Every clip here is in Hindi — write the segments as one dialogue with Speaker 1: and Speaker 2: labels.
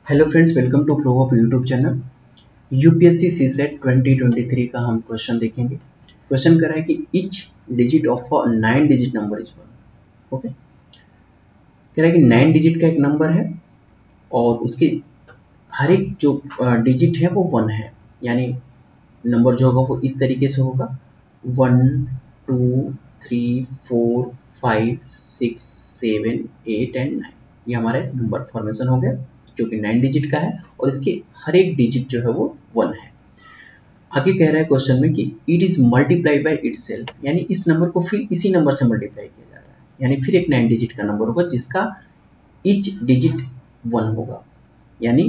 Speaker 1: Hello friends, welcome to pro of YouTube channel. UPSC CSAT 2023 का हम क्वेश्चन देखेंगे। क्वेश्चन कर रहा है कि etch digit of a 9 digit number is 1। Okay, कह रहा है कि 9 डिजिट का एक नंबर है और उसके हर एक जो डिजिट है वो 1 है, यानी नंबर जो होगा वो इस तरीके से होगा 1 2 3 4 5 6 7 8 एंड 9। ये हमारे नंबर फॉर्मेशन हो गया जो कि 9 डिजिट का है और इसके हर एक डिजिट जो है वो 1 है। आगे कह रहा है क्वेश्चन में कि it is multiply by itself, यानी इस नंबर को फिर इसी नंबर से मल्टीप्लाई किया जा रहा है, यानी फिर एक 9 डिजिट का नंबर होगा जिसका ईच डिजिट 1 होगा, यानी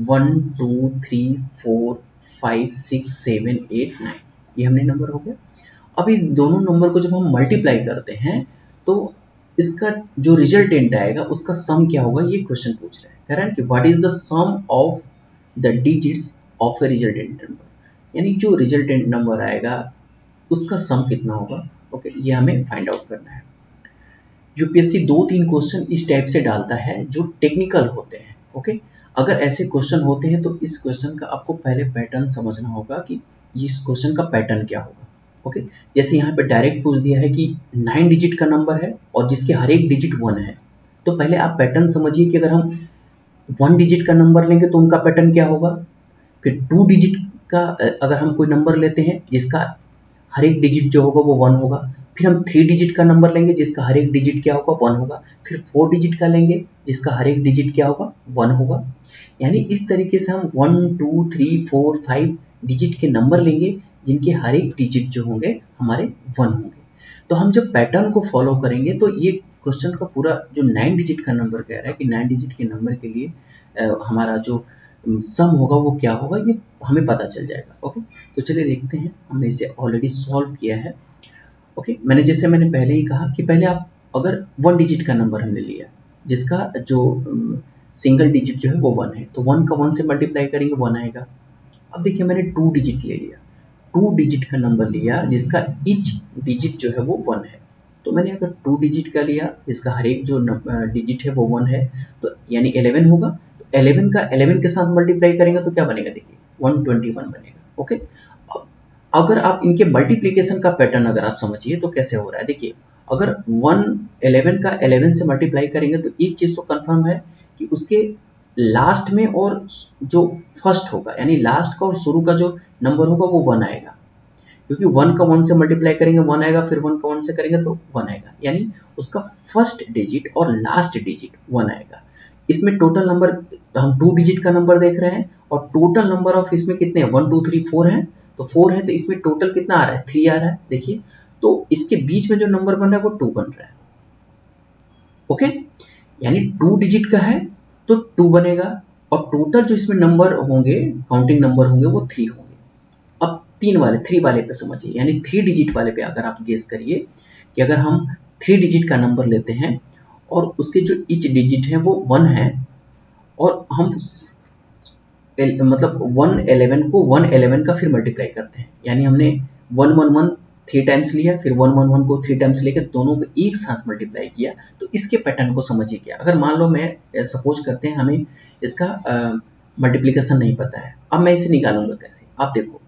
Speaker 1: 1 2 3 4 5 6 7 8 9। ये हमने नंबर हो गया। अब इस दोनों नंबर को जब हम मल्टीप्लाई करते हैं तो इसका जो रिजल्टेंट आएगा उसका सम क्या होगा, ये क्वेश्चन पूछ रहा है। कह रहा है कि what is the sum of the digits of a resultant number, यानी जो रिजल्टेंट नंबर आएगा उसका सम कितना होगा। ओके, ये हमें फाइंड आउट करना है। यूपीएससी 2-3 क्वेश्चन इस टाइप से डालता है जो टेक्निकल होते हैं। ओके, अगर ऐसे क्वेश्चन होते हैं तो इस क्वेश्चन का आपको पहले पैटर्न समझना होगा कि इस क्वेश्चन का पैटर्न क्या होगा। ओके, जैसे यहाँ पे डायरेक्ट पूछ दिया है कि 9 डिजिट का नंबर है और जिसके हर एक डिजिट 1 है, तो पहले आप पैटर्न समझिए कि अगर हम 1 डिजिट का नंबर लेंगे तो उनका पैटर्न क्या होगा। फिर 2 डिजिट का अगर हम कोई नंबर लेते हैं जिसका हर एक डिजिट जो होगा वो 1 होगा, फिर हम 3 डिजिट का नंबर लेंगे जिसका हर एक डिजिट क्या होगा 1 होगा, फिर 4 डिजिट का लेंगे जिसका हर एक डिजिट क्या होगा 1 होगा। यानी इस तरीके से हम 1 2 3 4 5 डिजिट के नंबर लेंगे जिनके हर एक डिजिट जो होंगे हमारे 1 होंगे। तो हम जब पैटर्न को फॉलो करेंगे तो ये क्वेश्चन का पूरा जो 9 डिजिट का नंबर कह रहा है कि 9 डिजिट के नंबर के लिए हमारा जो सम होगा वो क्या होगा ये हमें पता चल जाएगा। ओके, तो चलिए देखते हैं। हमने इसे ऑलरेडी सॉल्व किया है। ओके, मैंने पहले ही कहा कि पहले आप अगर 1 डिजिट का नंबर हमने लिया जिसका जो सिंगल डिजिट जो है वो 1 है, तो 1 का 1 से मल्टीप्लाई करेंगे 1 आएगा। अब देखिए मैंने 2 डिजिट ले लिया, 2 डिजिट का नंबर लिया जिसका ईच डिजिट जो है वो 1 है। तो मैंने अगर 2 डिजिट का लिया जिसका हर एक जो डिजिट है वो 1 है, तो यानी 11 होगा। तो 11 का 11 के साथ मल्टीप्लाई करेंगे तो क्या बनेगा, देखिए 121 बनेगा। ओके, अब अगर आप इनके मल्टीप्लिकेशन का पैटर्न अगर आप समझिए तो कैसे हो रहा है, देखिए अगर 11 का 11 से मल्टीप्लाई करेंगे तो एक चीज़ तो कंफर्म है कि उसके लास्ट में और जो फर्स्ट होगा, यानी लास्ट का और शुरू का जो नंबर होगा वो 1 आएगा, क्योंकि 1 का 1 से मल्टीप्लाई करेंगे 1 आएगा, फिर 1 का 1 से करेंगे तो 1 आएगा, यानी उसका फर्स्ट डिजिट और लास्ट डिजिट 1 आएगा। इसमें टोटल नंबर हम 2 डिजिट का नंबर देख रहे हैं और टोटल नंबर ऑफ इसमें कितने हैं 1 2 3 4 हैं, तो 4 है तो इसमें टोटल कितना आ रहा है 3 आ रहा है। देखिए तो इसके बीच में जो नंबर बन रहा है वो 2 बन रहा है। ओके, यानी 2 डिजिट का है तो 2 बनेगा और टोटल जो इसमें नंबर होंगे काउंटिंग नंबर होंगे वो 3 होंगे। अब 3 वाले पे समझिए, यानी 3 डिजिट वाले पे अगर आप गेस करिए कि अगर हम 3 डिजिट का नंबर लेते हैं और उसके जो ईच डिजिट है वो 1 है और हम मतलब 111 को 111 का फिर मल्टीप्लाई करते हैं, यानी हमने 111 3 टाइम्स लिया, फिर 111 को 3 टाइम्स लेकर दोनों को एक साथ मल्टीप्लाई किया। तो इसके पैटर्न को समझिए क्या, अगर मान लो मैं सपोज करते हैं हमें इसका मल्टीप्लिकेशन नहीं पता है, अब मैं इसे निकालूंगा कैसे। आप देखो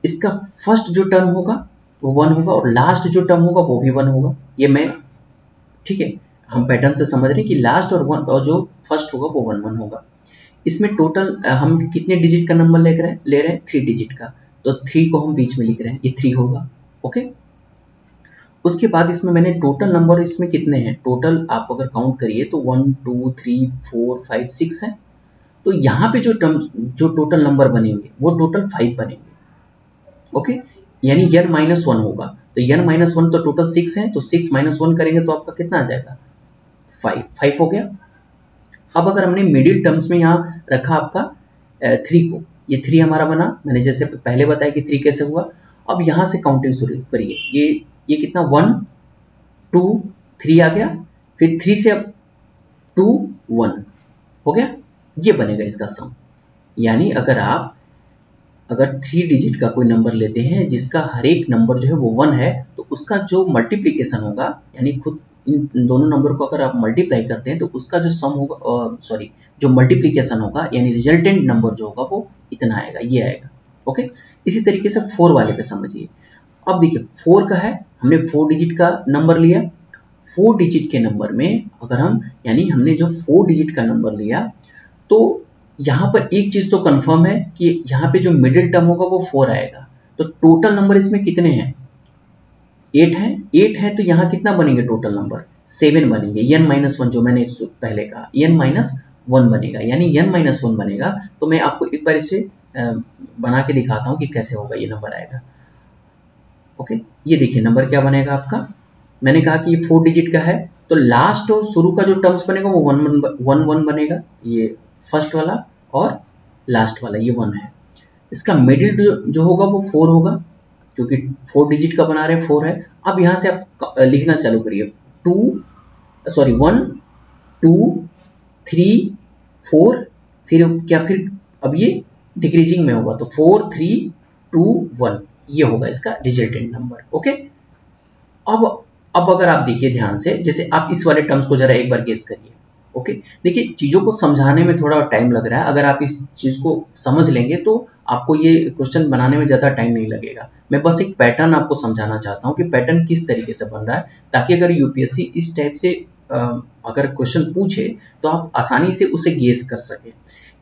Speaker 1: इसका फर्स्ट जो टर्म होगा वो 1 होगा और लास्ट जो टर्म होगा वो भी 1 होगा। ये मैं ठीक है, हम पैटर्न से समझ रहे हैं कि लास्ट और 1 और जो फर्स्ट होगा वो 1 1 होगा। इसमें टोटल हम कितने डिजिट का नंबर ले रहे हैं 3 डिजिट का, तो 3 को हम बीच में लिख रहे हैं, ये 3 होगा। ओके, उसके बाद इसमें मैंने टोटल नंबर इसमें कितने हैं, टोटल आप अगर काउंट करिए तो 1 2 3 4 5 6 है। तो यहाँ पे जो टोटल नंबर बनेंगे वो टोटल 5 बनेंगे। ओके, यानी n माइनस 1 होगा, तो n माइनस 1 तो टोटल 6 है, तो 6 माइनस 1 करेंगे तो आपका कितना आ जाएगा 5 हो गया। अब अगर हमने मिडिल टर्म्स में यहाँ रखा आपका 3 को, ये 3 हमारा बना, मैंने जैसे पहले बताया कि 3 कैसे हुआ। अब यहाँ से काउंटिंग शुरू करिए, ये कितना 1 2 3 आ गया, फिर 3 से अब 2 1 हो गया, ये बनेगा इसका सम। यानी अगर 3 डिजिट का कोई नंबर लेते हैं जिसका हर एक नंबर जो है वो 1 है, तो उसका जो मल्टीप्लिकेशन होगा, यानी खुद इन दोनों नंबर को अगर आप मल्टीप्लाई करते हैं तो उसका जो सम होगा, सॉरी, जो मल्टीप्लीकेशन होगा यानी रिजल्टेंट नंबर जो होगा वो इतना आएगा, ये आएगा। ओके, इसी तरीके से 4 वाले पे समझिए। अब देखिए 4 का है, हमने 4 डिजिट का नंबर लिया। 4 डिजिट के नंबर में अगर हम, यानी हमने जो 4 डिजिट का नंबर लिया, तो यहाँ पर एक चीज तो कंफर्म है कि यहाँ पे जो मिडिल टर्म होगा वो 4 आएगा। तो टोटल नंबर इसमें कितने हैं? 8 है। 8 है तो यहाँ कितना बनेंगे टोटल नंबर? 7 बनेंगे। n-1 जो मैंने पहले कहा, n-1 बनेगा, यानी n-1 बनेगा। तो मैं आपको एक बार इसे बना के दिखाता हूँ कि कैसे होगा, ये नंबर आएगा। ओके, ये देखिए नंबर क्या बनेगा आपका। मैंने कहा कि ये 4 डिजिट का है, तो लास्ट और शुरू का जो टर्म्स बनेगा वो 1 बनेगा, ये फर्स्ट वाला, और लास्ट वाला ये 1 है। इसका मिडिल जो होगा वो 4 होगा, क्योंकि 4 डिजिट का बना रहे हैं, 4 है। अब यहाँ से आप लिखना चालू करिए, 1 2 3 4, फिर अब ये डिक्रीजिंग में होगा, तो 4 3 2 1, ये होगा इसका रिजल्टेंट नंबर। ओके, अब अगर आप देखिए ध्यान से, जैसे आप इस वाले टर्म्स को जरा एक बार गेस करिए। ओके, देखिए चीजों को समझाने में थोड़ा टाइम लग रहा है, अगर आप इस चीज को समझ लेंगे तो आपको ये क्वेश्चन बनाने में ज्यादा टाइम नहीं लगेगा। मैं बस एक पैटर्न आपको समझाना चाहता हूँ कि पैटर्न किस तरीके से बन रहा है, ताकि अगर यूपीएससी इस टाइप से अगर क्वेश्चन पूछे तो आप आसानी से उसे गेस कर सके।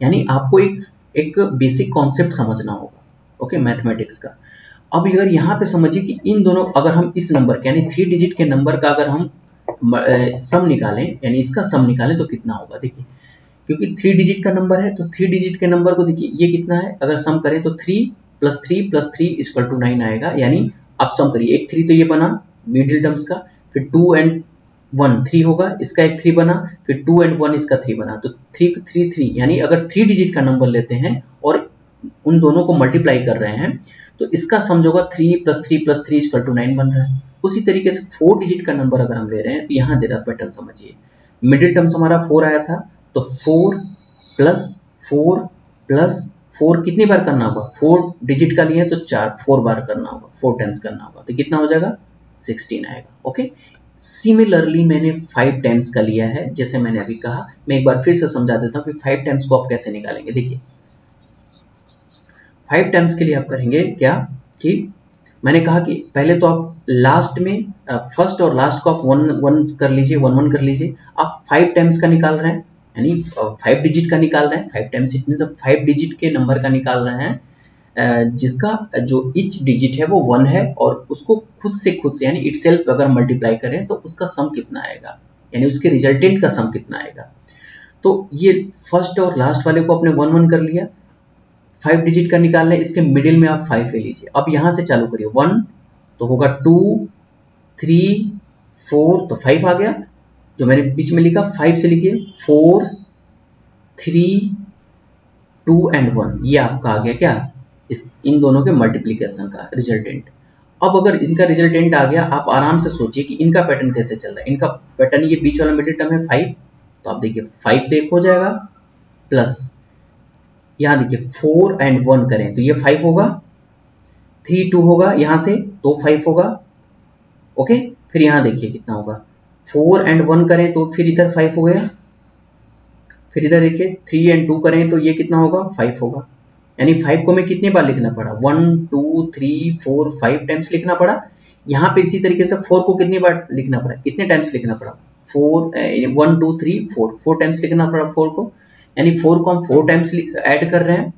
Speaker 1: यानी आपको एक बेसिक कॉन्सेप्ट समझना होगा, ओके, मैथमेटिक्स का। अब अगर यहाँ पे समझिए कि इन दोनों, अगर हम इस नंबर के यानी 3 डिजिट के नंबर का अगर हम सम निकालें, यानी इसका सम निकालें तो कितना होगा। देखिए क्योंकि 3 डिजिट का नंबर है, तो 3 डिजिट के नंबर को देखिए ये कितना है, अगर सम करें तो 3 + 3 + 3 = 9 आएगा। यानी आप सम करिए, एक 3 तो ये बना मिडिल टर्म्स का, फिर 2 और 1 3 होगा, इसका एक 3 बना, फिर 2 और 1 इसका 3 बना, तो 3 3 3, यानी अगर 3 डिजिट का नंबर लेते हैं और उन दोनों को मल्टीप्लाई कर रहे हैं तो इसका सम जो होगा 3 + 3 + 3 = 9 बन रहा है। उसी तरीके से 4 डिजिट का नंबर अगर हम ले रहे हैं तो यहाँ जरा पैटर्न समझिए। मिडिल टर्म्स हमारा 4 आया था, तो 4 + 4 + 4 कितनी बार करना होगा? 4 डिजिट का लिए तो 4 बार करना होगा, 4 टाइम्स करना होगा, तो कितना हो जाएगा? 16 आएगा। ओके, सिमिलरली मैंने 5 टाइम्स का लिया है, जैसे मैंने अभी कहा। मैं एक बार फिर से समझा देता हूँ कि 5 टाइम्स को आप कैसे निकालेंगे। देखिए 5 टाइम्स के लिए आप करेंगे क्या कि मैंने कहा कि पहले तो आप लास्ट में फर्स्ट और लास्ट को आप 1 कर लीजिए, 1 कर लीजिए। आप 5 टाइम्स का निकाल रहे हैं, यानी 5 डिजिट का निकाल रहे हैं। 5 टाइम्स इट मींस आप 5 डिजिट के नंबर का निकाल रहे हैं, जिसका जो ईच डिजिट है वो 1 है, और उसको खुद से यानी इटसेल्फ अगर मल्टीप्लाई करें तो उसका सम कितना आएगा, यानी उसके रिजल्टेंट का सम कितना आएगा। तो ये फर्स्ट और लास्ट वाले को आपने 1 कर लिया, 5 डिजिट का निकालना है, इसके मिडिल में आप 5 ले लीजिए। अब यहां से चालू करिए, 1 तो होगा, 2 3 4 तो 5 आ गया, जो मैंने बीच में लिखा 5 से लिखिए, 4 3 2 और 1, ये आपका आ गया क्या, इन दोनों के मल्टीप्लीकेशन का रिजल्टेंट। अब अगर इनका रिजल्टेंट आ गया, आप आराम से सोचिए कि इनका पैटर्न कैसे चल रहा है। इनका पैटर्न, ये बीच वाला मिडिल टर्म है 5, तो आप देखिए 5 तो 1 हो जाएगा, प्लस यहाँ देखिए 4 और 1 करें तो ये 5 होगा, 3 2 होगा यहाँ से तो 5 होगा। ओके, फिर यहाँ देखिए कितना होगा, 4 और 1 करें तो फिर इधर 5 हो गया, फिर इधर देखिए 3 और 2 करें तो ये कितना होगा, 5 होगा। यानी 5 को मैं कितनी बार लिखना पड़ा, 1 2 3 4 5 टाइम्स लिखना पड़ा। यहाँ पे इसी तरीके से 4 को कितनी बार लिखना पड़ा, कितने टाइम्स लिखना पड़ा, 1 2 3 4 टाइम्स लिखना पड़ा 4 को। यानी 4 को हम 4 टाइम्स ऐड कर रहे हैं,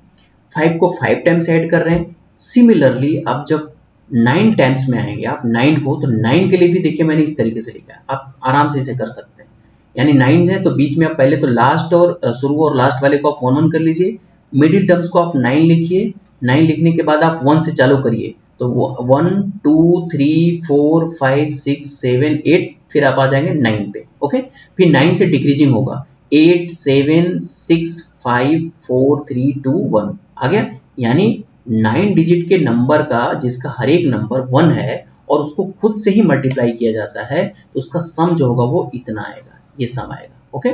Speaker 1: 5 को 5 टाइम्स ऐड कर रहे हैं। सिमिलरली अब जब 9 टाइम्स में आएंगे आप 9 को, तो 9 के लिए भी देखिए मैंने इस तरीके से लिखा है, आप आराम से इसे कर सकते हैं। यानी 9 है तो बीच में आप पहले तो लास्ट और शुरू और लास्ट वाले को आप 1 कर लीजिए, मिडिल टर्म्स को आप 9 लिखिए, 9 लिखने के बाद आप 1 से चालू करिए, तो 1 2 3 4 5 6 7 8, फिर आप आ जाएंगे 9 पे। ओके, फिर 9 से डिक्रीजिंग होगा, 8 7 6 5 4 3 2 1 आ गया। यानी 9 डिजिट के नंबर का जिसका हर एक नंबर 1 है और उसको खुद से ही मल्टीप्लाई किया जाता है, तो उसका सम जो होगा वो इतना आएगा, ये सम आएगा। ओके,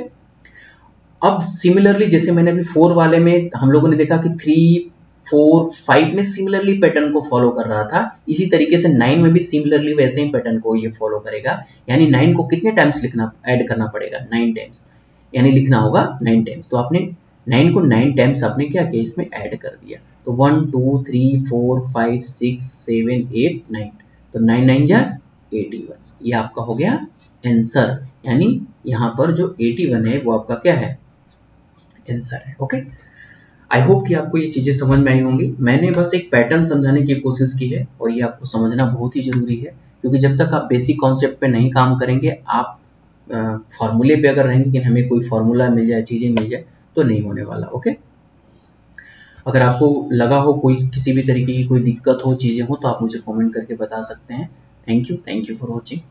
Speaker 1: अब सिमिलरली जैसे मैंने अभी 4 वाले में हम लोगों ने देखा कि 3 4 5 में सिमिलरली पैटर्न को फॉलो कर रहा था, इसी तरीके से 9 में भी सिमिलरली वैसे ही पैटर्न को ये फॉलो करेगा। यानी 9 को कितने टाइम्स लिखना ऐड करना पड़ेगा, 9 टाइम्स, यानी लिखना होगा 9 टाइम्स। तो आपने 9 को 9 टाइम्स आपने क्या किया, इसमें ऐड कर दिया। तो 1 2 3 4 5 6 7 8 9, तो 9 9 जा 81, ये आपका हो गया आंसर। यानी यहाँ पर जो 81 है वो आपका क्या है, आंसर है। ओके, आई होप कि आपको ये चीजें समझ में आई होंगी। मैंने बस एक पैटर्न समझाने की कोशिश की है और ये आपको समझना बहुत ही जरूरी है, क्योंकि जब तक आप बेसिक कॉन्सेप्ट पे नहीं काम करेंगे, आप फॉर्मूले पे अगर रहेंगे कि हमें कोई फॉर्मूला मिल जाए, चीजें मिल जाए, तो नहीं होने वाला। ओके, अगर आपको लगा हो कोई किसी भी तरीके की कोई दिक्कत हो, चीजें हो, तो आप मुझे कमेंट करके बता सकते हैं। Thank you for watching.